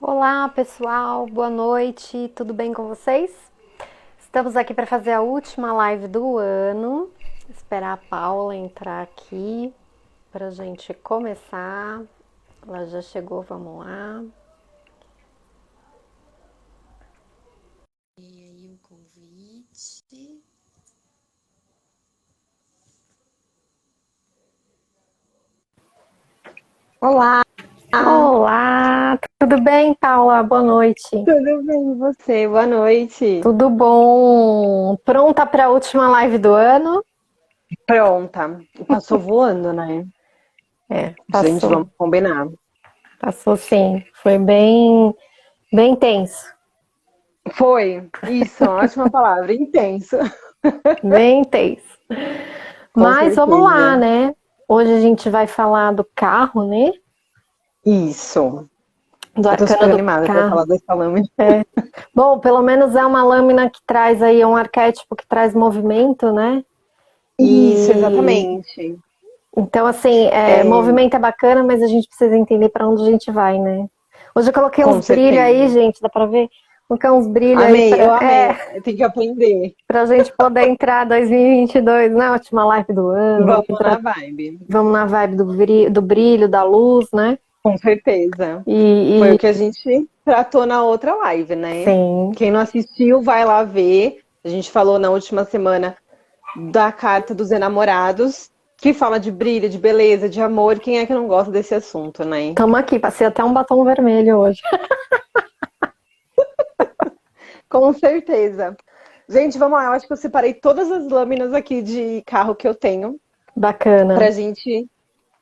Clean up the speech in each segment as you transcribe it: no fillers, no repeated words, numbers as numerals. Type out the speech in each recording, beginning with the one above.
Olá, pessoal, boa noite, tudo bem com vocês? Estamos aqui para fazer a última live do ano. Esperar a Paula entrar aqui para a gente começar. Ela já chegou, vamos lá. E aí o convite. Olá, Olá, tudo bem, Paula? Boa noite. tudo bem e você? Boa noite. Tudo bom? Pronta para a última live do ano? Pronta. Passou voando, né? É, Gente, passou, vamos combinar. passou sim. Foi bem tenso, Foi, isso, ótima palavra, intenso. bem tenso. Com Mas vamos lá, certeza. né? Hoje a gente vai falar do carro, né? Isso. Do Eu tô arcano super do animada pra carro. falar dessa lâmina. Bom, pelo menos é uma lâmina que traz aí um arquétipo que traz movimento, né? Isso, E exatamente. então, assim, É, movimento é bacana, mas a gente precisa entender para onde a gente vai, né? Hoje eu coloquei uns com brilhos aí, certeza. gente, dá pra ver? Coloquei uns brilhos aí Amei, eu para amei. Tem que aprender. pra gente poder entrar 2022 na última live do ano. Vamos na vibe. Vamos na vibe do brilho, da luz, né? Com certeza. Foi E o que a gente tratou na outra live, né? sim. Quem não assistiu, vai lá ver. A gente falou na última semana da carta dos enamorados, que fala de brilho, de beleza, de amor. Quem é que não gosta desse assunto, né? Tamo aqui, passei até um batom vermelho hoje. Com certeza. Gente, vamos lá. Eu acho que eu separei todas as lâminas aqui de carro que eu tenho pra Bacana. gente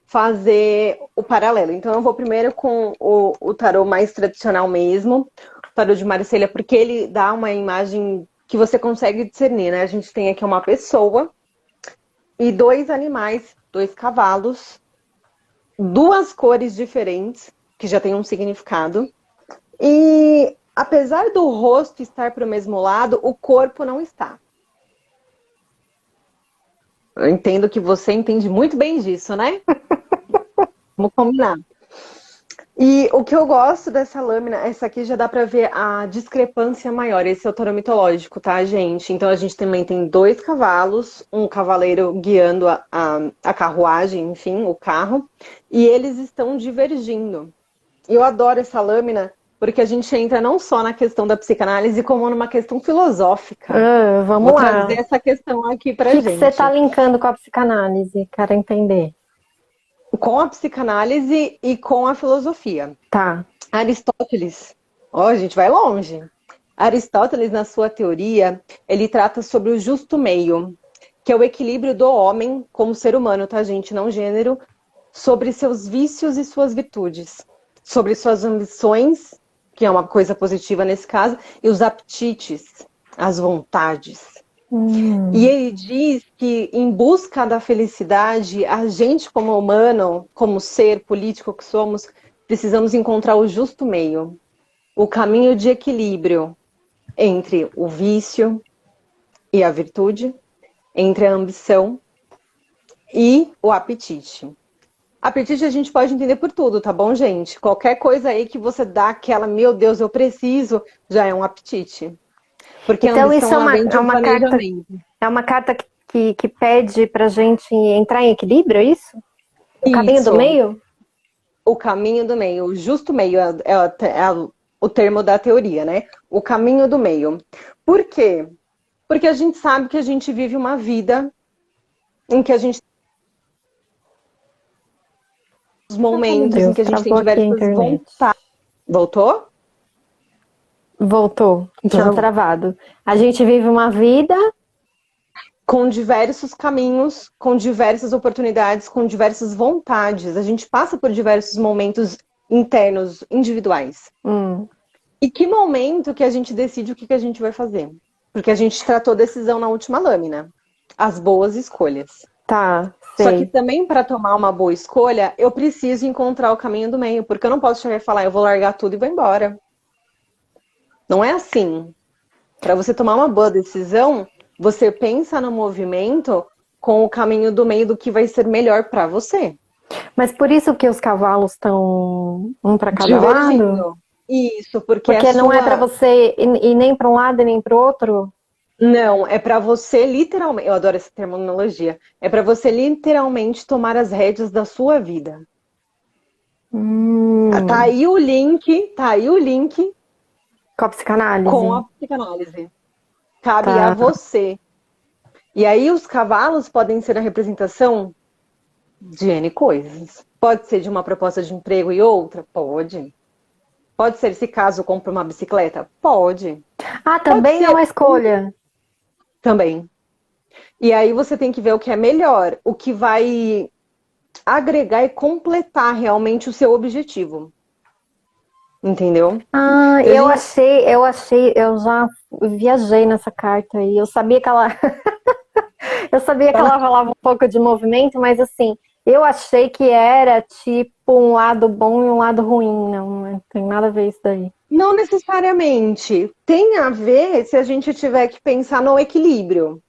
fazer o paralelo. Então, eu vou primeiro com o tarô mais tradicional mesmo, o tarô de Marselha, porque ele dá uma imagem que você consegue discernir, né? A gente tem aqui uma pessoa e dois animais, dois cavalos, duas cores diferentes, que já tem um significado. E apesar do rosto estar para o mesmo lado, o corpo não está. Eu entendo que você entende muito bem disso, né? Vamos combinar. E o que eu gosto dessa lâmina, essa aqui já dá pra ver a discrepância maior. Esse é o tarô mitológico, tá, gente? Então a gente também tem dois cavalos, um cavaleiro guiando a carruagem, enfim, o carro, e eles estão divergindo. E eu adoro essa lâmina porque a gente entra não só na questão da psicanálise, como numa questão filosófica. Vamos Vou trazer lá. essa questão aqui O pra que que você tá gente. linkando com a psicanálise? Quero entender. Com a psicanálise e com a filosofia. Tá. Aristóteles, ó, a gente vai longe. Aristóteles, na sua teoria, ele trata sobre o justo meio, que é o equilíbrio do homem como ser humano, tá, gente? Não gênero, sobre seus vícios e suas virtudes, sobre suas ambições, que é uma coisa positiva nesse caso, e os apetites, as vontades. E Hum. ele diz que, em busca da felicidade, a gente, como humano, como ser político que somos, precisamos encontrar o justo meio, o caminho de equilíbrio entre o vício e a virtude, entre a ambição e o apetite. Apetite a gente pode entender por tudo, tá bom, gente? Qualquer coisa aí que você dá aquela, meu Deus, eu preciso, já é um apetite. Porque a Então isso ambição, é ela uma, vem de é um uma carta, planejamento. é uma carta que pede pra gente entrar em equilíbrio, é isso? O caminho do Isso, meio? o caminho do meio, o justo meio é o termo da teoria, né? O caminho do meio. Por quê? Porque a gente sabe que a gente vive uma vida em que a gente tem Ai, meu momentos em Deus, que a gente tem travou aqui a diversas internet. vontades. Voltou? Voltou, tinha Então, travado. A gente vive uma vida. com diversos caminhos, com diversas oportunidades, com diversas vontades. A gente passa por diversos momentos internos, individuais. Hum, E que momento que a gente decide o que a gente vai fazer? Porque a gente tratou decisão na última lâmina. As boas escolhas. tá, Só que sei. também para tomar uma boa escolha, eu preciso encontrar o caminho do meio, porque eu não posso chegar e falar, eu vou largar tudo e vou embora. Não é assim. Para você tomar uma boa decisão, você pensa no movimento com o caminho do meio do que vai ser melhor para você. Mas por isso que os cavalos estão um para cada lado? Divergindo. Isso, porque Porque não é pra você ir nem para um lado e nem para o outro? Não, é pra você literalmente. Eu adoro essa terminologia. É pra você literalmente tomar as rédeas da sua vida. Tá Hum, aí o link, tá aí o link com a com psicanálise. a psicanálise. Cabe a Tá. você. E aí os cavalos podem ser a representação de N coisas. Pode ser de uma proposta de emprego e outra? Pode. Pode ser, se caso compra uma bicicleta? Pode. Ah, Pode também é ser uma escolha. também. E aí você tem que ver o que é melhor, o que vai agregar e completar realmente o seu objetivo. Entendeu? Ah, Então, eu já viajei nessa carta aí. Eu sabia que ela, eu sabia que ela falava um pouco de movimento, mas assim, eu achei que era tipo um lado bom e um lado ruim. Não tem nada a ver isso daí. não necessariamente. Tem a ver se a gente tiver que pensar no equilíbrio.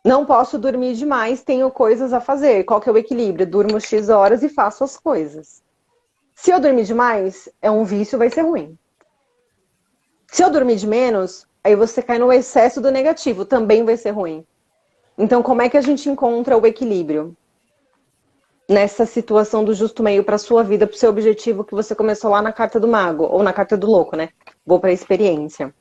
Não posso dormir demais, tenho coisas a fazer. Qual que é o equilíbrio? Durmo X horas e faço as coisas. Se eu dormir demais, é um vício, vai ser ruim. Se eu dormir de menos, aí você cai no excesso do negativo, também vai ser ruim. Então, como é que a gente encontra o equilíbrio nessa situação do justo meio para sua vida, para o seu objetivo que você começou lá na carta do mago ou na carta do louco, né? Vou para a experiência.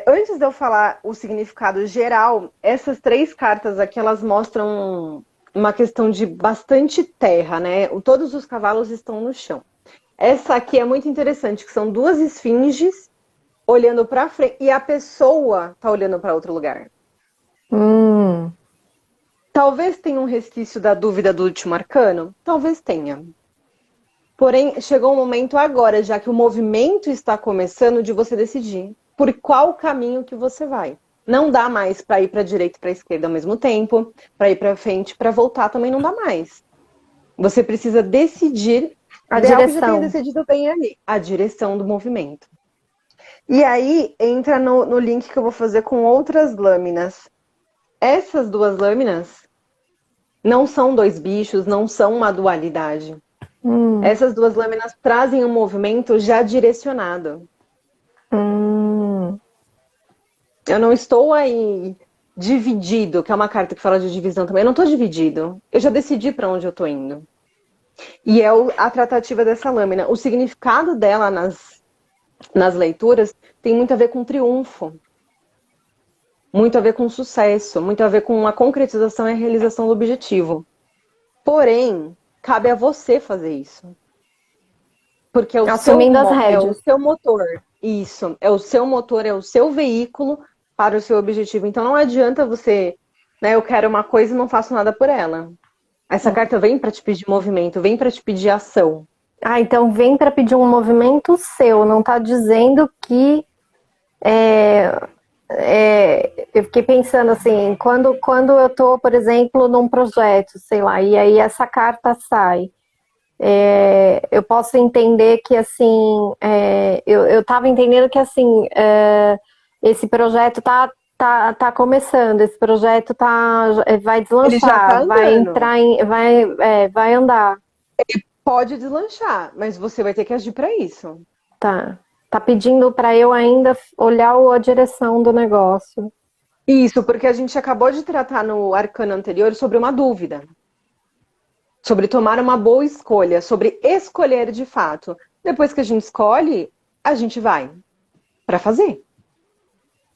Antes de eu falar o significado geral, essas 3 cartas aqui elas mostram uma questão de bastante terra, né? Todos os cavalos estão no chão. Essa aqui é muito interessante, que são 2 esfinges olhando para frente e a pessoa tá olhando para outro lugar. Hum, Talvez tenha um resquício da dúvida do último arcano, talvez tenha. Porém, chegou um momento agora, já que o movimento está começando, de você decidir por qual caminho que você vai. Não dá mais para ir para a direita e para a esquerda ao mesmo tempo, para ir para frente, para voltar também não dá mais. Você precisa decidir, a ideal que já tenha direção. decidido bem ali, a direção do movimento. E aí entra no link que eu vou fazer com outras lâminas. Essas 2 lâminas não são 2 bichos, não são uma dualidade. Hum, Essas 2 lâminas trazem um movimento já direcionado. hum. Eu não estou aí dividido, que é uma carta que fala de divisão também. Eu não estou dividido. Eu já decidi para onde eu estou indo. E é a tratativa dessa lâmina. O significado dela nas leituras tem muito a ver com triunfo, muito a ver com sucesso, muito a ver com a concretização e a realização do objetivo. Porém, cabe a você fazer isso. Porque é Assumindo as é o rédeas. seu motor. Isso. É o seu motor, é o seu veículo para o seu objetivo. Então não adianta você, né? Eu quero uma coisa e não faço nada por ela. Essa carta vem para te pedir movimento, vem para te pedir ação. Ah, então vem para pedir um movimento seu, não está dizendo que. Eu fiquei pensando assim, quando eu estou, por exemplo, num projeto, sei lá, e aí essa carta sai, eu posso entender que assim, eu estava entendendo que assim, esse projeto tá começando, esse projeto vai Ele já está deslanchar, vai andando. entrar vai andar. Pode deslanchar, mas você vai ter que agir para isso. Tá. Tá pedindo para eu ainda olhar a direção do negócio. Isso, porque a gente acabou de tratar no arcano anterior sobre uma dúvida. Sobre tomar uma boa escolha, sobre escolher de fato. Depois que a gente escolhe, a gente vai para fazer.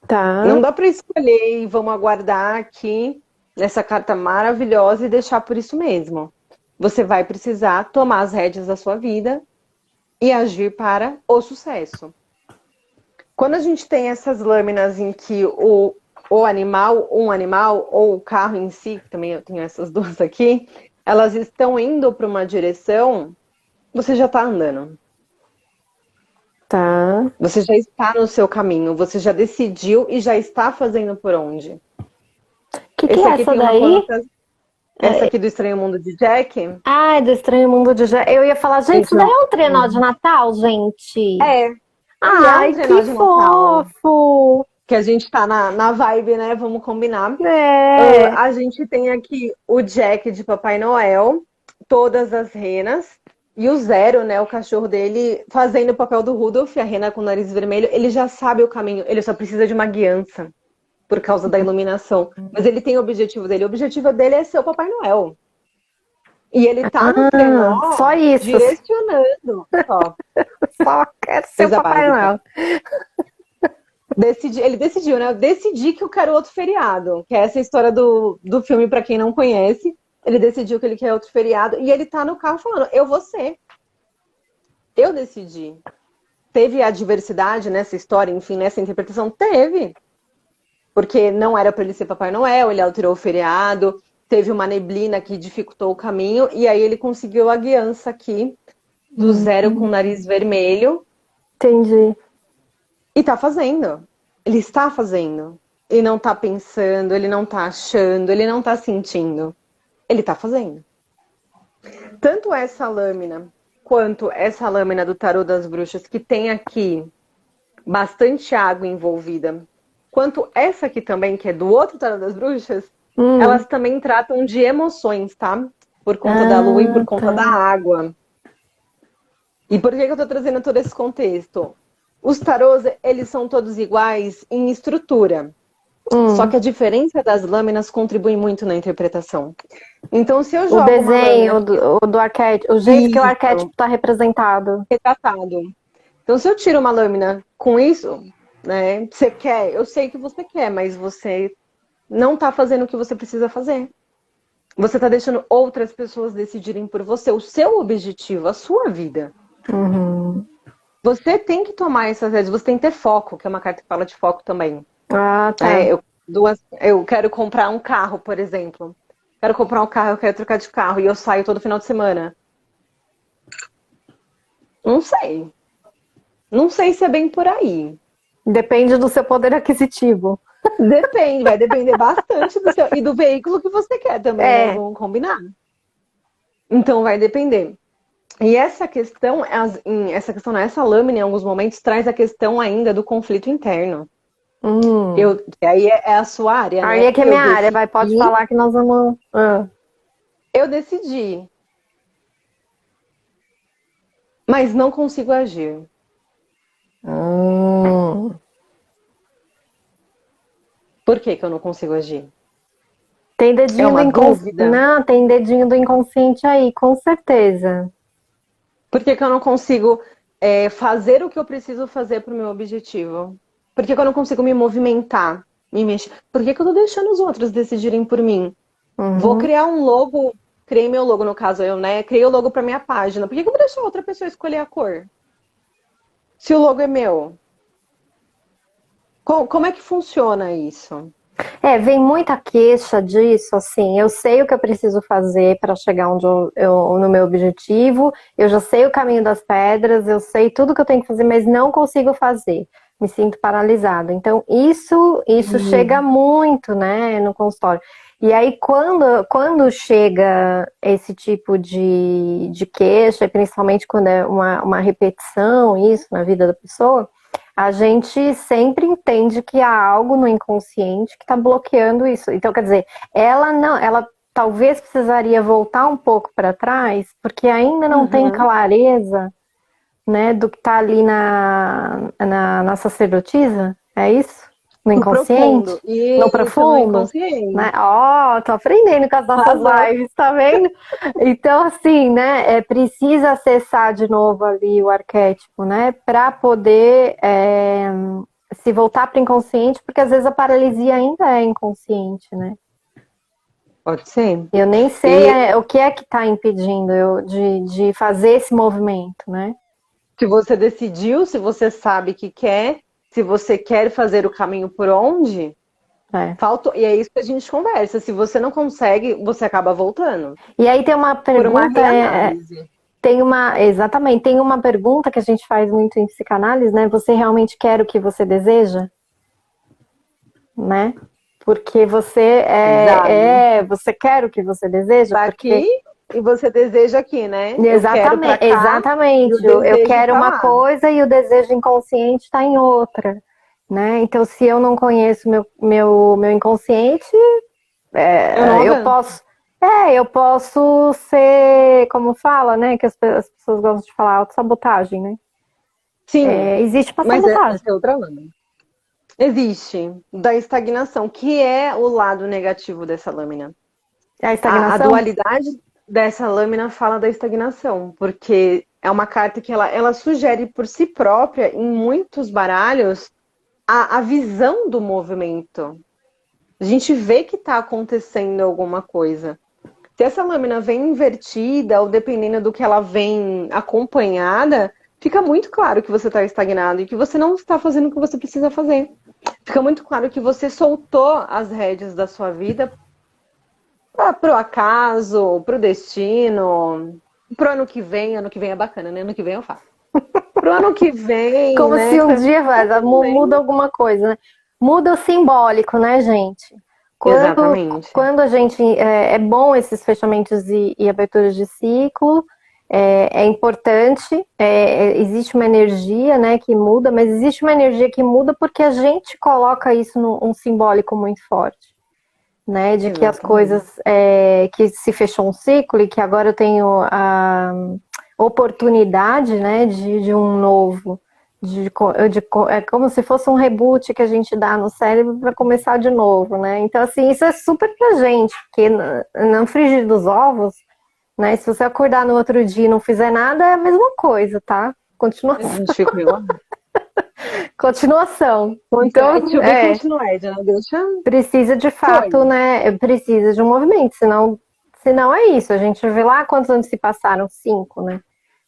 Não Tá. dá para escolher e vamos aguardar aqui nessa carta maravilhosa e deixar por isso mesmo. Você vai precisar tomar as rédeas da sua vida e agir para o sucesso. Quando a gente tem essas lâminas em que o animal, um animal, ou o carro em si, também eu tenho essas 2 aqui, elas estão indo para uma direção, você já está andando. Tá. Você já está no seu caminho, você já decidiu e já está fazendo por onde. Que Esse é aqui essa tem uma daí? conotação. Essa aqui do Estranho Mundo de Jack. Ah, é do Estranho Mundo de Jack. Eu ia falar, gente, isso daí Então, é um trenó de Natal, gente? é, ele é um Ai, trenó que de Natal. fofo! Que a gente tá na vibe, né? Vamos combinar. É. A gente tem aqui o Jack de Papai Noel, todas as renas, E o Zero, né, o cachorro dele, fazendo o papel do Rudolph, a Rena com o nariz vermelho, ele já sabe o caminho, ele só precisa de uma guiança por causa da iluminação. Mas ele tem o objetivo dele. O objetivo dele é ser o Papai Noel. E ele tá no trenó Só isso. direcionando. Ó, Só quero ser o coisa Papai básica. Noel. Ele decidiu, né? Eu decidi que eu quero outro feriado. Que é essa história do filme, pra quem não conhece. Ele decidiu que ele quer outro feriado. E ele tá no carro falando, eu vou ser. Eu decidi. Teve a diversidade nessa história, enfim, nessa interpretação? Teve. Porque não era para ele ser Papai Noel, ele alterou o feriado, teve uma neblina que dificultou o caminho, e aí ele conseguiu a guiança aqui do Zero com o nariz vermelho. Entendi. E tá fazendo. Ele está fazendo. Ele não tá pensando, ele não tá achando, ele não tá sentindo. Ele tá fazendo. Tanto essa lâmina quanto essa lâmina do Tarô das Bruxas, que tem aqui bastante água envolvida, quanto essa aqui também, que é do outro Tarô das Bruxas, elas também tratam de emoções, tá? Por conta da lua e por conta da água. E por que eu tô trazendo todo esse contexto? Os tarôs, eles são todos iguais em estrutura. Só que a diferença das lâminas contribui muito na interpretação. Então, se eu jogo O desenho uma lâmina do arquétipo, o jeito que o Isso. arquétipo está representado. retratado. Então, se eu tiro uma lâmina com isso, né? Você quer, eu sei que você quer, mas você não tá fazendo o que você precisa fazer. Você tá deixando outras pessoas decidirem por você, o seu objetivo, a sua vida. Você tem que tomar essas vezes, você tem que ter foco, que é uma carta que fala de foco também. Ah, tá. Eu quero comprar um carro, por exemplo. Quero comprar um carro, eu quero trocar de carro e eu saio todo final de semana. Não sei. Não sei se é bem por aí. Depende do seu poder aquisitivo. Depende, vai depender bastante do seu e do veículo que você quer também, né? Vamos combinar. Então vai depender. E essa questão, essa lâmina, em alguns momentos, traz a questão ainda do conflito interno. Aí é a sua área, Aí né? é que é minha área, pode falar que nós vamos. Eu decidi. Mas não consigo agir. Por que eu não consigo agir? Tem dedinho uma do dúvida? Não, tem dedinho do inconsciente aí, com certeza. Por que eu não consigo fazer o que eu preciso fazer para o meu objetivo? Por que eu não consigo me movimentar, me mexer? Por que eu tô deixando os outros decidirem por mim? Vou criar um logo, criei meu logo, no caso eu, né? Criei o logo para minha página. Por que eu vou deixar outra pessoa escolher a cor? Se o logo é meu. Como é que funciona isso? Vem muita queixa disso, assim, eu sei o que eu preciso fazer para chegar onde no meu objetivo, eu já sei o caminho das pedras, eu sei tudo que eu tenho que fazer, mas não consigo fazer, me sinto paralisada. Então, isso chega muito, né, no consultório. E aí, quando chega esse tipo de queixa, principalmente quando é uma repetição, isso, na vida da pessoa, a gente sempre entende que há algo no inconsciente que está bloqueando isso. Então, quer dizer, ela talvez precisaria voltar um pouco para trás, porque ainda não tem clareza, né, do que está ali na sacerdotisa, é isso? No inconsciente? No profundo? No inconsciente. Né? Tô aprendendo com as nossas lives, tá vendo? Então, assim, né, precisa acessar de novo ali o arquétipo, né, para poder se voltar para o inconsciente, porque às vezes a paralisia ainda é inconsciente, né? Pode ser. Eu nem sei o que é que está impedindo eu de fazer esse movimento, né? Se você decidiu, se você sabe que quer, se você quer fazer o caminho por onde, e é isso que a gente conversa. Se você não consegue, você acaba voltando. E aí tem uma pergunta. Por uma reanálise. Exatamente, tem uma pergunta que a gente faz muito em psicanálise, né? Você realmente quer o que você deseja? Né? Porque você você quer o que você deseja? Tá porque... aqui e você deseja aqui, né? Exatamente. Eu quero uma coisa e o desejo inconsciente está em outra, né? Então, se eu não conheço meu inconsciente, eu posso Eu posso ser, como fala, né? Que as pessoas gostam de falar, autossabotagem, né? Sim, Existe uma mas sabotagem. essa é outra lâmina. Existe, da estagnação, que é o lado negativo dessa lâmina. É a A estagnação? dualidade dessa lâmina fala da estagnação, porque é uma carta que ela sugere por si própria, em muitos baralhos, a visão do movimento. A gente vê que está acontecendo alguma coisa. Se essa lâmina vem invertida, ou dependendo do que ela vem acompanhada, fica muito claro que você está estagnado e que você não está fazendo o que você precisa fazer. Fica muito claro que você soltou as rédeas da sua vida para o acaso, para o destino, para o ano que vem é bacana, né? Ano que vem eu faço. Para o ano que vem, Como né? se Que um tá dia muda bem. alguma coisa, né? Muda o simbólico, né, gente? Quando, Exatamente. quando a gente. É bom esses fechamentos e aberturas de ciclo, é importante, existe uma energia, né, que muda, mas existe uma energia que muda porque a gente coloca isso num simbólico muito forte, né? De que as Exatamente. coisas. Que se fechou um ciclo e que agora eu tenho a oportunidade, né, de um novo. É como se fosse um reboot que a gente dá no cérebro para começar de novo, né? Então, assim, isso é super pra gente, porque no frigir dos ovos, né? Se você acordar no outro dia e não fizer nada, é a mesma coisa, tá? A Continuação. gente fica igual. Continuação. É Então, to be continued, né? Deixa. precisa de fato, Foi. né? Precisa de um movimento, senão é isso. A gente vê lá quantos anos se passaram, 5, né?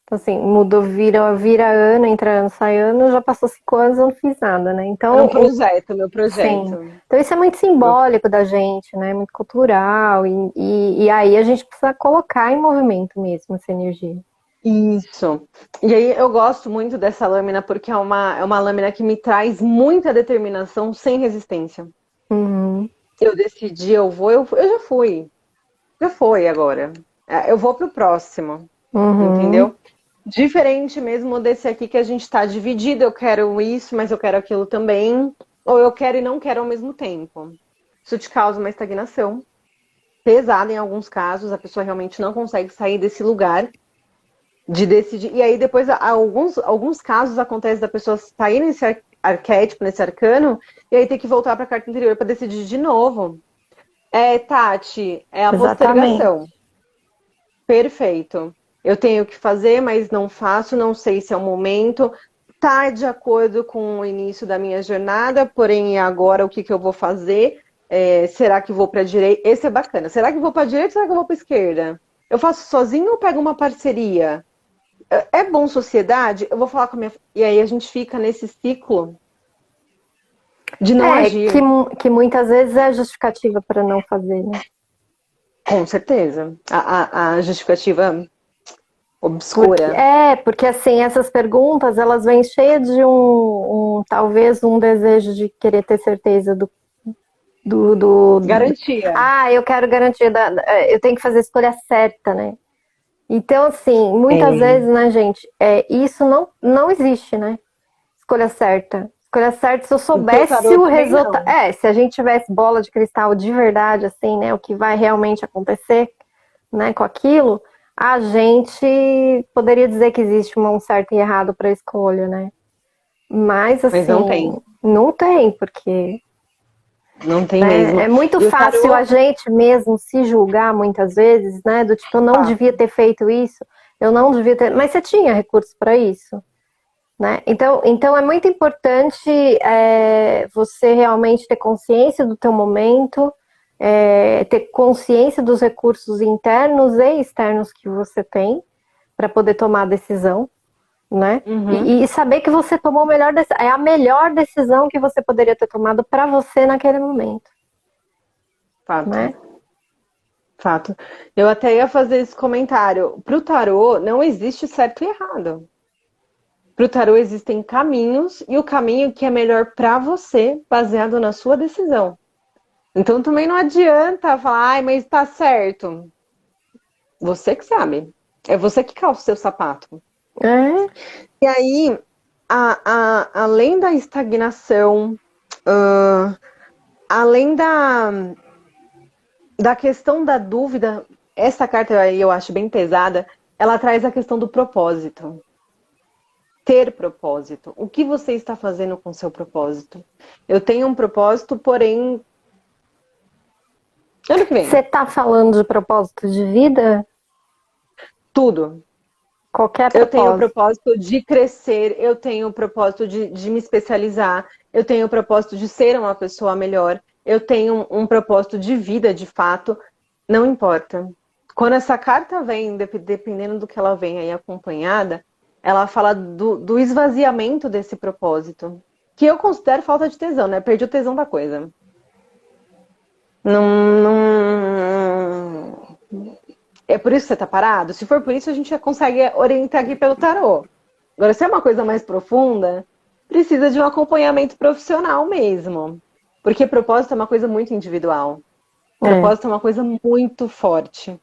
Então, assim, mudou, vira ano, entra ano, sai ano, já passou 5 anos, eu não fiz nada, né? É um Então, projeto, meu sim. projeto. Então, isso é muito simbólico da gente, né? Muito cultural. E aí a gente precisa colocar em movimento mesmo essa energia. Isso. E aí eu gosto muito dessa lâmina porque é uma lâmina que me traz muita determinação sem resistência. Uhum, Eu decidi, eu já fui. Já foi agora. Eu vou pro próximo, uhum, entendeu? Diferente mesmo desse aqui que a gente tá dividido, eu quero isso, mas eu quero aquilo também. Ou eu quero e não quero ao mesmo tempo. Isso te causa uma estagnação pesada em alguns casos, a pessoa realmente não consegue sair desse lugar de decidir. E aí depois alguns casos acontece da pessoa sair nesse arquétipo, nesse arcano, e aí ter que voltar para a carta anterior para decidir de novo. Tati, é a exatamente. postergação. Perfeito. Eu tenho que fazer, mas não faço, não sei se é o momento. Tá de acordo com o início da minha jornada, porém agora o que eu vou fazer? Será que vou para a direita? Esse é bacana. Será que eu vou para a direita ou será que eu vou para a esquerda? Eu faço sozinho ou pego uma parceria? É bom sociedade? Eu vou falar com a minha. E aí a gente fica nesse ciclo de não Que, agir. que muitas vezes é justificativa para não fazer, né? Com certeza. A justificativa obscura. Porque assim, essas perguntas, elas vêm cheias de talvez um desejo de querer ter certeza do. Garantia. Eu quero garantia, eu tenho que fazer a escolha certa, né? Então, assim, muitas É. vezes, né, gente, isso não existe, né? Escolha certa. Escolha certa, se eu Pro soubesse tarô o também resultado. não. Se a gente tivesse bola de cristal de verdade, assim, né? O que vai realmente acontecer, né, com aquilo, a gente poderia dizer que existe um certo e errado para a escolha, né? Mas, Mas não tem. assim, não tem, porque Não tem né, mesmo. é muito E o fácil a tarô. gente mesmo se julgar muitas vezes, né? Do tipo, eu não devia ter feito isso, eu não devia ter. Mas você tinha recursos para isso, né? Então é muito importante você realmente ter consciência do teu momento, ter consciência dos recursos internos e externos que você tem para poder tomar a decisão, né? Uhum. E saber que você tomou a melhor decisão que você poderia ter tomado para você naquele momento, Fato. né? Fato. Eu até ia fazer esse comentário. Pro tarô, não existe certo e errado. Pro tarô existem caminhos e o caminho que é melhor para você, baseado na sua decisão. Então também não adianta falar, ai, mas tá certo. Você que sabe. É você que calça o seu sapato. É, E aí, além da estagnação, além da questão da dúvida, essa carta aí eu acho bem pesada, ela traz a questão do propósito. Ter propósito. O que você está fazendo com o seu propósito? Eu tenho um propósito, porém, ano que vem, Você tá falando de propósito de vida? tudo. Qualquer Eu tenho o propósito. propósito de crescer, eu tenho o propósito de me especializar, eu tenho o propósito de ser uma pessoa melhor, eu tenho um propósito de vida, de fato, não importa. Quando essa carta vem, dependendo do que ela vem aí acompanhada, ela fala do esvaziamento desse propósito, que eu considero falta de tesão, né? Perdi o tesão da coisa. Não, não... É por isso que você tá parado? Se for por isso, a gente já consegue orientar aqui pelo tarô. Agora, se é uma coisa mais profunda, precisa de um acompanhamento profissional mesmo. Porque propósito é uma coisa muito individual. É. Propósito é uma coisa muito forte.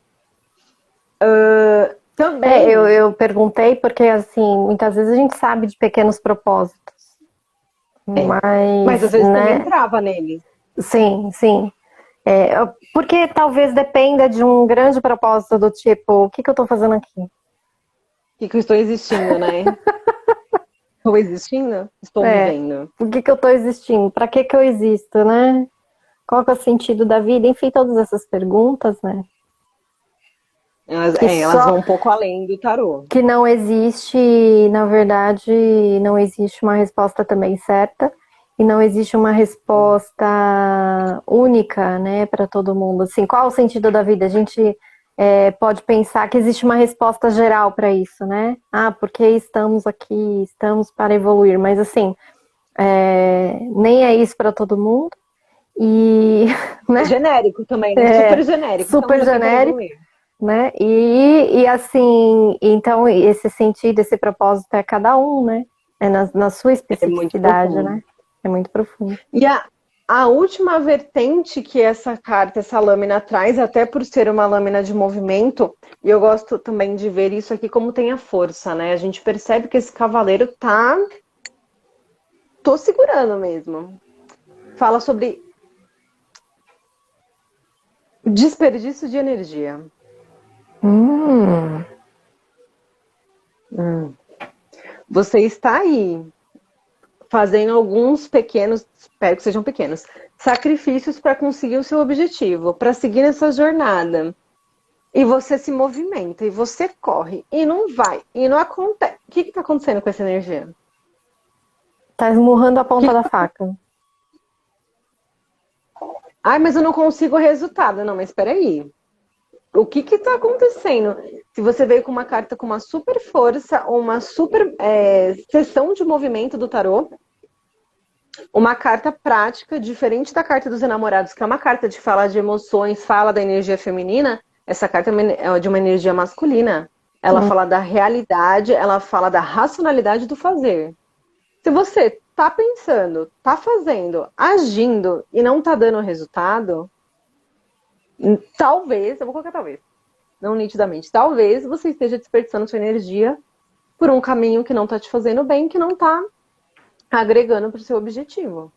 É, Também. eu perguntei porque, assim, muitas vezes a gente sabe de pequenos propósitos, Mas às mas, vezes também né, trava nele. sim, sim. É, porque talvez dependa de um grande propósito do tipo, o que que eu tô fazendo aqui? Que eu estou existindo, né? Estou existindo? Estou É, vivendo. por que que eu tô existindo? Pra que que eu existo, né? Qual que é o sentido da vida? Enfim, todas essas perguntas, né? Que Elas só vão um pouco além do tarô. que não existe, na verdade, não existe uma resposta também certa e não existe uma resposta única, né, para todo mundo. Assim, qual o sentido da vida? A gente pode pensar que existe uma resposta geral para isso, né? Ah, porque estamos aqui, estamos para evoluir, mas assim, nem é isso para todo mundo e, É né? genérico também, né? É Super genérico. Estamos super aqui para genérico, evoluir. né? E assim, então esse sentido, esse propósito é cada um, né? É na sua É muito especificidade, profundo. né? É muito profundo. E a última vertente que essa carta, essa lâmina traz, até por ser uma lâmina de movimento, e eu gosto também de ver isso aqui como tem a força, né? A gente percebe que esse cavaleiro tá. Tô segurando mesmo. Fala sobre desperdício de energia. Hum, Você está aí fazendo alguns pequenos, espero que sejam pequenos, sacrifícios para conseguir o seu objetivo, para seguir essa jornada. E você se movimenta, e você corre, e não vai, e não acontece. O que está acontecendo com essa energia? tá esmurrando a ponta da faca. Ai, mas eu não consigo o resultado. Não, mas espera aí. O que está acontecendo? Se você veio com uma carta com uma super força ou uma super sessão de movimento do tarô, uma carta prática, diferente da carta dos enamorados, que é uma carta de falar de emoções, fala da energia feminina, essa carta é de uma energia masculina. Ela Hum. fala da realidade, ela fala da racionalidade do fazer. Se você tá pensando, tá fazendo, agindo e não tá dando resultado, talvez, eu vou colocar talvez, não nitidamente, talvez você esteja desperdiçando sua energia por um caminho que não tá te fazendo bem, que não tá agregando para o seu objetivo.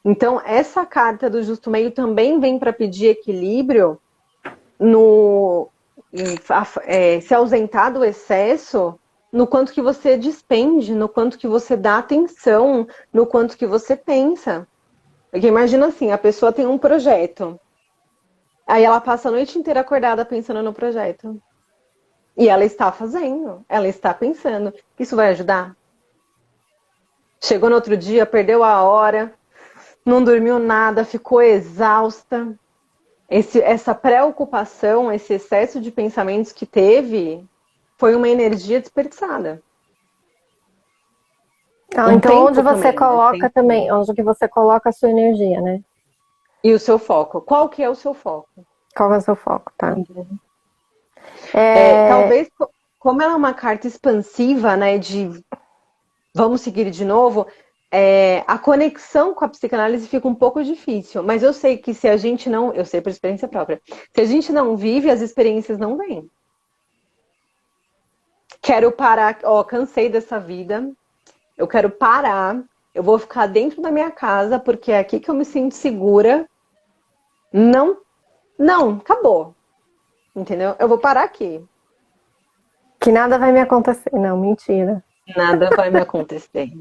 Então, essa carta do justo meio também vem para pedir equilíbrio no se ausentar do excesso, no quanto que você despende, no quanto que você dá atenção, no quanto que você pensa. Porque imagina assim, a pessoa tem um projeto, aí ela passa a noite inteira acordada pensando no projeto. E ela está fazendo, ela está pensando. Isso vai ajudar? Chegou no outro dia, perdeu a hora, não dormiu nada, ficou exausta. Essa preocupação, esse excesso de pensamentos que teve, foi uma energia desperdiçada. Ah, Um então onde tempo você também, né? coloca Tempo. também, onde que você coloca a sua energia, né? E o seu foco? Qual que é o seu foco? Qual é o seu foco, tá? Talvez, como ela é uma carta expansiva, né, de vamos seguir de novo, a conexão com a psicanálise fica um pouco difícil. Mas eu sei que se a gente não, eu sei por experiência própria, se a gente não vive, as experiências não vêm. Quero parar, ó, cansei dessa vida, eu quero parar, eu vou ficar dentro da minha casa, porque é aqui que eu me sinto segura. Não Não, acabou. Entendeu? Eu vou parar aqui. Que nada vai me acontecer. Não, mentira. Nada vai me acontecer.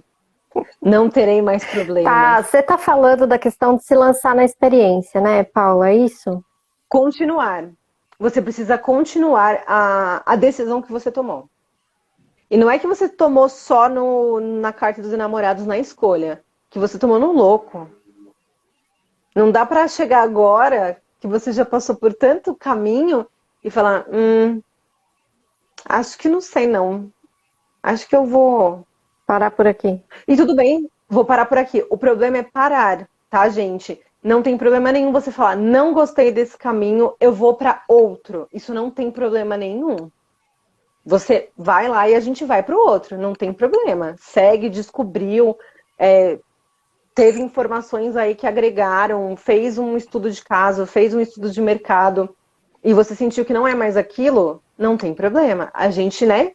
Não terei mais Tá, problemas. você tá falando da questão de se lançar na experiência, né, Paula? É isso? Continuar. Você precisa continuar a decisão que você tomou. E não é que você tomou só na carta dos enamorados na escolha, que você tomou no louco. Não dá pra chegar agora que você já passou por tanto caminho e falar, acho que não sei não. Acho que eu vou. Parar por aqui. E tudo bem, vou parar por aqui. O problema é parar, tá, gente? Não tem problema nenhum você falar, não gostei desse caminho, eu vou pra outro. Isso não tem problema nenhum. Você vai lá e a gente vai pro outro, não tem problema. Segue, descobriu, teve informações aí que agregaram, fez um estudo de caso, fez um estudo de mercado e você sentiu que não é mais aquilo, não tem problema. A gente, né,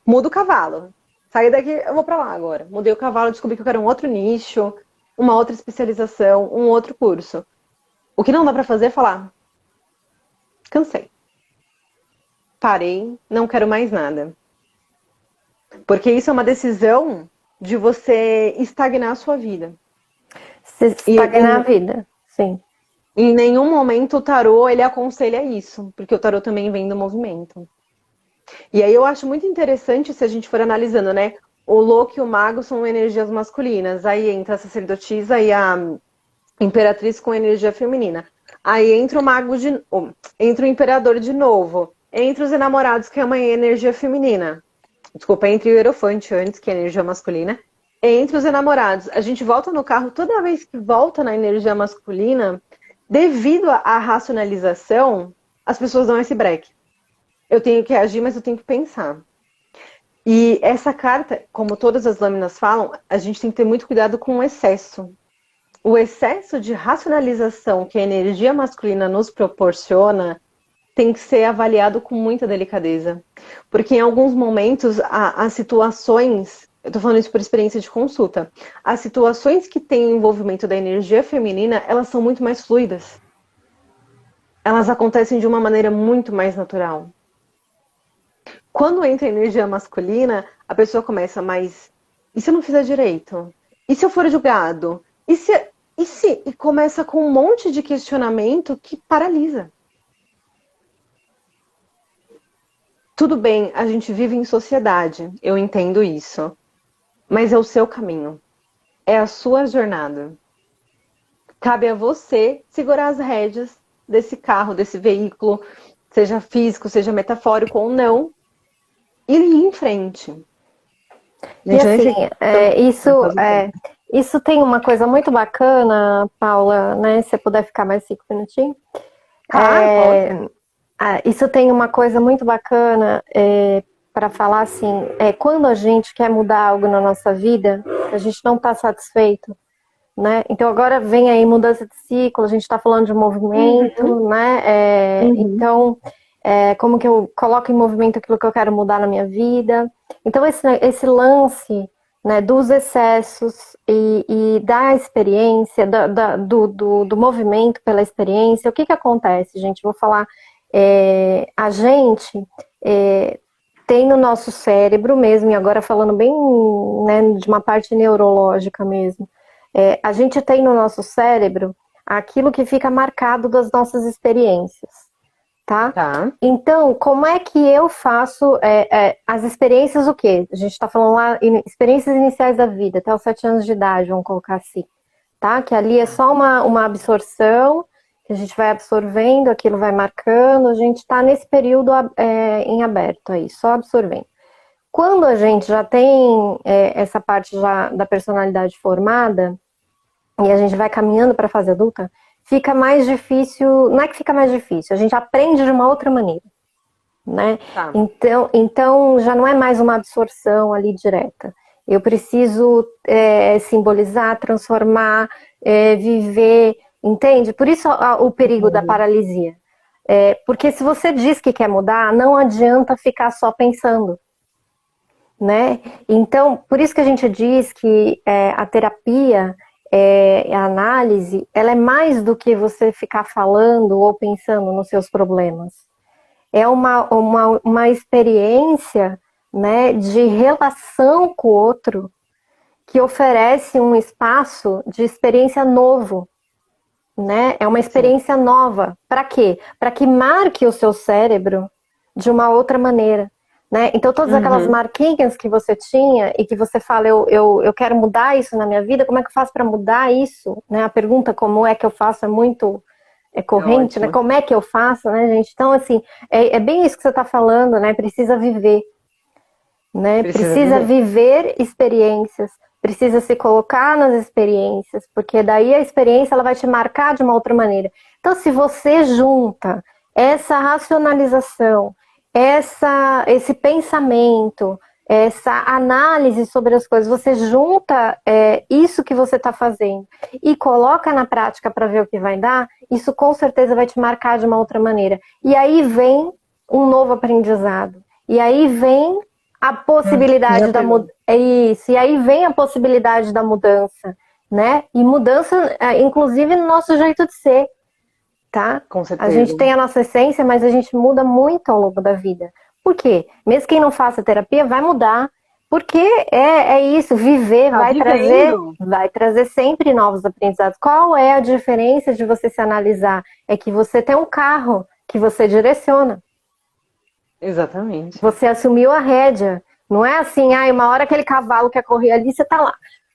muda o cavalo. Saí daqui, eu vou pra lá agora. Mudei o cavalo, descobri que eu quero um outro nicho, uma outra especialização, um outro curso. O que não dá pra fazer é falar, cansei. Parei, não quero mais nada. Porque isso é uma decisão de você estagnar a sua vida. Se E estagnar a vida, sim. em nenhum momento o tarô ele aconselha isso, porque o tarô também vem do movimento. E aí eu acho muito interessante se a gente for analisando, né? O louco e o mago são energias masculinas. Aí entra a sacerdotisa e a imperatriz com energia feminina. Aí entra o mago entra o imperador de novo. Entre os enamorados, que é uma energia feminina. Desculpa, entre o hierofante antes, que é a energia masculina. Entre os enamorados. A gente volta no carro, toda vez que volta na energia masculina, devido à racionalização, as pessoas dão esse break. Eu tenho que agir, mas eu tenho que pensar. E essa carta, como todas as lâminas falam, a gente tem que ter muito cuidado com o excesso. O excesso de racionalização que a energia masculina nos proporciona tem que ser avaliado com muita delicadeza. Porque em alguns momentos, as situações, eu estou falando isso por experiência de consulta, as situações que têm envolvimento da energia feminina, elas são muito mais fluidas. Elas acontecem de uma maneira muito mais natural. Quando entra a energia masculina, a pessoa começa, mas e se eu não fizer direito? E se eu for julgado? E começa com um monte de questionamento que paralisa. Tudo bem, a gente vive em sociedade, eu entendo isso. Mas é o seu caminho. É a sua jornada. Cabe a você segurar as rédeas desse carro, desse veículo, seja físico, seja metafórico ou não, e ir em frente. E assim, isso tem uma coisa muito bacana, Paula, né? Se você puder ficar mais 5 minutinhos. Pode. Isso tem uma coisa muito bacana para falar assim, quando a gente quer mudar algo na nossa vida, a gente não está satisfeito, né? Então agora vem aí mudança de ciclo, a gente está falando de movimento, né? Então, como que eu coloco em movimento aquilo que eu quero mudar na minha vida? Então esse lance, né, dos excessos e da experiência, do movimento pela experiência, o que acontece, gente? Vou falar, a gente tem no nosso cérebro mesmo, e agora falando bem, né, de uma parte neurológica mesmo, a gente tem no nosso cérebro aquilo que fica marcado das nossas experiências, tá? Então, como é que eu faço as experiências, o quê? A gente está falando lá, experiências iniciais da vida, até os 7 anos de idade, vamos colocar assim, tá? Que ali é só uma absorção, que a gente vai absorvendo, aquilo vai marcando, a gente está nesse período em aberto aí, só absorvendo. Quando a gente já tem essa parte já da personalidade formada, e a gente vai caminhando para a fase adulta, fica mais difícil, não é que fica mais difícil, a gente aprende de uma outra maneira, né? Tá. Então já não é mais uma absorção ali direta. Eu preciso simbolizar, transformar, viver, entende? Por isso o perigo da paralisia. Porque se você diz que quer mudar, não adianta ficar só pensando, né? Então, por isso que a gente diz que a terapia, a análise, ela é mais do que você ficar falando ou pensando nos seus problemas. É uma experiência, né, de relação com o outro que oferece um espaço de experiência novo, né? É uma experiência nova. Para quê? Para que marque o seu cérebro de uma outra maneira, né? Então, todas aquelas marquinhas que você tinha e que você fala, eu quero mudar isso na minha vida, como é que eu faço para mudar isso? Né? A pergunta como é que eu faço é muito corrente, né? Como é que eu faço, né, gente? Então, assim, é bem isso que você está falando, né? Precisa viver, né? Precisa viver experiências, precisa se colocar nas experiências, porque daí a experiência ela vai te marcar de uma outra maneira. Então, se você junta essa racionalização, esse pensamento, essa análise sobre as coisas, você junta isso que você está fazendo e coloca na prática para ver o que vai dar, isso com certeza vai te marcar de uma outra maneira. E aí vem um novo aprendizado. E aí vem a possibilidade da mudança. Isso, e aí vem a possibilidade da mudança, né? E mudança, inclusive, no nosso jeito de ser, tá? Com certeza. A gente tem a nossa essência, mas a gente muda muito ao longo da vida. Por quê? Mesmo quem não faça terapia vai mudar. Porque é isso, viver vai trazer sempre novos aprendizados. Qual é a diferença de você se analisar? É que você tem um carro que você direciona. Exatamente. Você assumiu a rédea. Não é assim, uma hora aquele cavalo quer correr ali, você tá lá.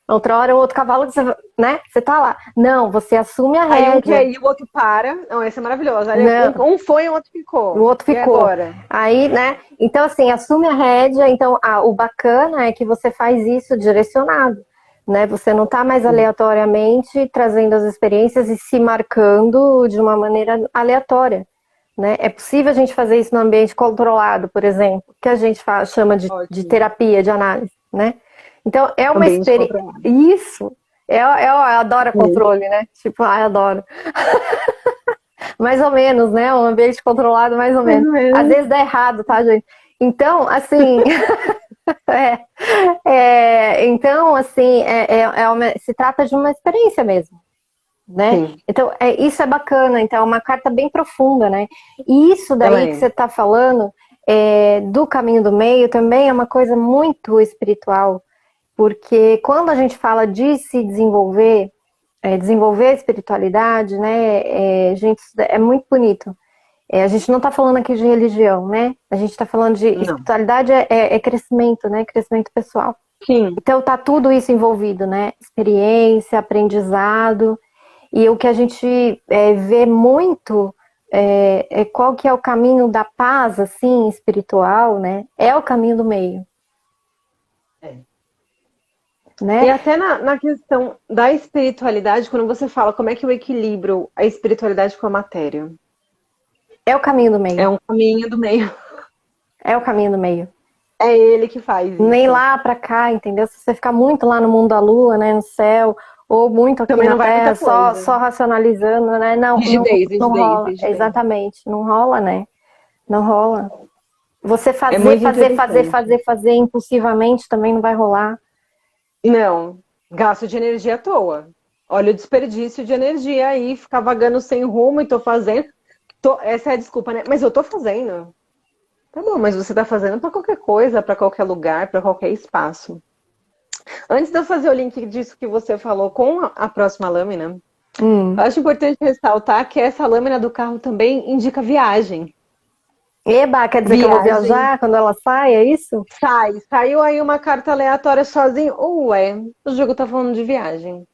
Outra hora o outro cavalo, você tá lá. Não, você assume a rédea. Aí um quer ir, o outro para. Não, essa é maravilhosa. Um foi e o outro ficou. O outro ficou. E agora? Aí, né? Então, assim, assume a rédea. Então, o bacana é que você faz isso direcionado. Né? Você não tá mais aleatoriamente trazendo as experiências e se marcando de uma maneira aleatória. Né? É possível a gente fazer isso no ambiente controlado, por exemplo, que a gente chama de terapia, de análise, né? Então, é uma experiência... Isso! Eu adoro controle, né? Tipo, eu adoro. Mais ou menos, né? Um ambiente controlado, mais ou menos. Às vezes dá errado, tá, gente? Então, assim... então, assim, se trata de uma experiência mesmo. Né? Então, isso é bacana, então é uma carta bem profunda, né? E isso daí que você está falando do caminho do meio também é uma coisa muito espiritual, porque quando a gente fala de se desenvolver, desenvolver a espiritualidade, né? Gente, é muito bonito. A gente não está falando aqui de religião, né? A gente está falando de espiritualidade é crescimento, né? Crescimento pessoal. Sim. Então tá tudo isso envolvido, né? Experiência, aprendizado. E o que a gente vê muito qual que é o caminho da paz, assim, espiritual, né? É o caminho do meio. Né? E até na questão da espiritualidade, quando você fala como é que eu equilibro a espiritualidade com a matéria. É o caminho do meio. É um caminho do meio. É o caminho do meio. É ele que faz isso. Nem lá pra cá, entendeu? Se você ficar muito lá no mundo da lua, né, no céu... Ou muito aqui também na Terra, só racionalizando, né? Não, não rola. Rigidez. Exatamente, não rola, né? Não rola. Você fazer impulsivamente também não vai rolar. Não, gasto de energia à toa. Olha o desperdício de energia aí, ficar vagando sem rumo e tô fazendo. Essa é a desculpa, né? Mas eu tô fazendo. Tá bom, mas você tá fazendo pra qualquer coisa, pra qualquer lugar, pra qualquer espaço. Antes de eu fazer o link disso que você falou com a próxima lâmina, eu acho importante ressaltar que essa lâmina do carro também indica viagem. Eba, quer dizer que eu vou viajar quando ela sai, é isso? Saiu aí uma carta aleatória sozinho. Ué, o jogo tá falando de viagem.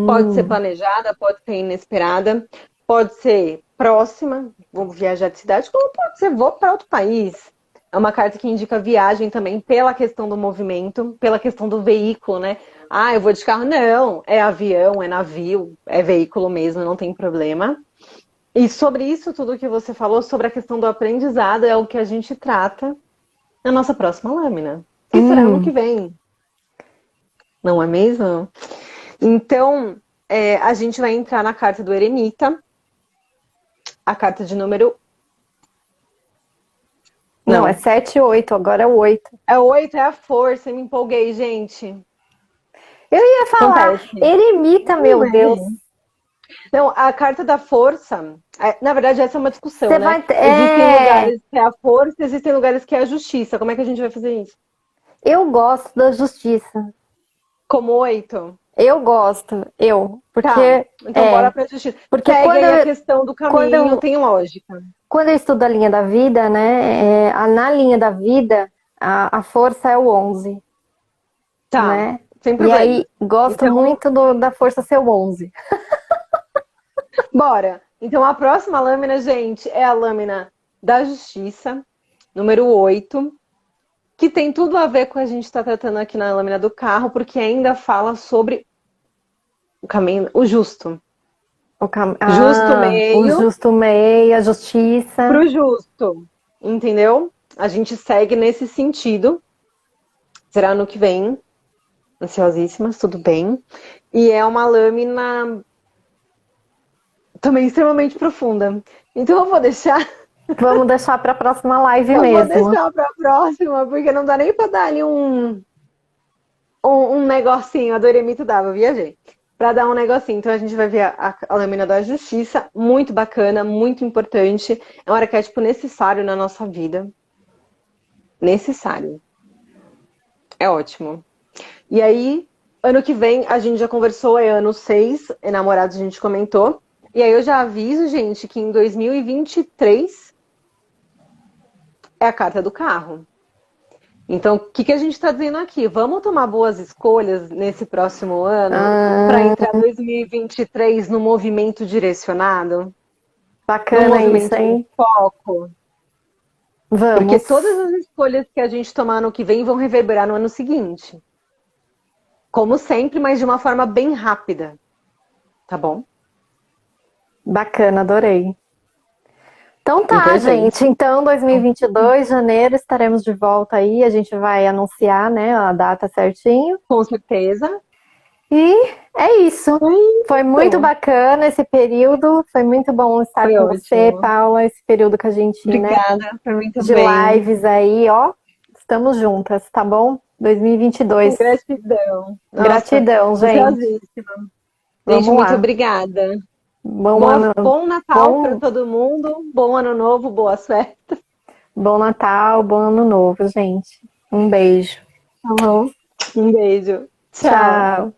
Pode ser planejada, pode ser inesperada, pode ser próxima, vou viajar de cidade, como pode ser, vou para outro país. É uma carta que indica viagem também pela questão do movimento, pela questão do veículo, né? Eu vou de carro. Não, é avião, é navio, é veículo mesmo, não tem problema. E sobre isso tudo que você falou, sobre a questão do aprendizado, é o que a gente trata na nossa próxima lâmina. Que será ano que vem. Não é mesmo? Então, a gente vai entrar na carta do Eremita. A carta de número... Não, é 7 e 8, agora é o 8. É 8, é a força, eu me empolguei, gente. Eu ia falar, Acontece. eremita, meu Não é. Deus. Não, a carta da força, na verdade, essa é uma discussão, Você né? vai. Existem lugares que é a força, existem lugares que é a justiça. Como é que a gente vai fazer isso? Eu gosto da justiça. Como 8? Eu gosto, Tá, porque então bora pra justiça. porque Segue aí a questão do caminho, tem lógica. quando eu estudo a linha da vida, né, na linha da vida, a força é o 11, Tá, né? sem E problema. aí, gosto Então, muito da força ser o 11. bora. Então, a próxima lâmina, gente, é a lâmina da justiça, número 8, que tem tudo a ver com a gente está tratando aqui na lâmina do carro, porque ainda fala sobre o caminho, o justo. Justo O meio justo meio, a justiça. pro justo, entendeu? A gente segue nesse sentido. Será ano que vem. Ansiosíssimas, tudo bem. E é uma lâmina também extremamente profunda. Então eu vou deixar, Vamos deixar para a próxima live eu vou mesmo. deixar para a próxima, porque não dá nem para dar ali um negocinho. A do eremita dava, eu viajei. Para dar um negocinho. Então a gente vai ver a lâmina da justiça, muito bacana, muito importante. É um arquétipo necessário na nossa vida. Necessário. É ótimo. E aí, ano que vem, a gente já conversou, é ano 6, enamorados a gente comentou. E aí eu já aviso, gente, que em 2023 é a carta do carro. Então, o que a gente está dizendo aqui? Vamos tomar boas escolhas nesse próximo ano para entrar 2023 no movimento direcionado? No Bacana isso, movimento em hein? foco? Porque Vamos. todas as escolhas que a gente tomar no que vem vão reverberar no ano seguinte. Como sempre, mas de uma forma bem rápida. Tá bom? Bacana, adorei. Então tá, Importante. gente. Então, 2022, janeiro, estaremos de volta aí. A gente vai anunciar, né, a data certinho. Com certeza. E é isso. Foi muito Então, bacana esse período. Foi muito bom estar foi com você, ótimo. Paula. Esse período que a gente, né, Obrigada, pra mim de também. lives aí, ó. Estamos juntas, tá bom? 2022. Gratidão. Nossa, Gratidão, gente. ansiosíssima. Gente, Vamos muito lá. obrigada. Bom ano, Bom Natal para bom, todo mundo. Bom Ano Novo, boas festas. bom Natal, bom ano novo, gente. Um beijo. Tá bom? Um beijo. Tchau. Tchau.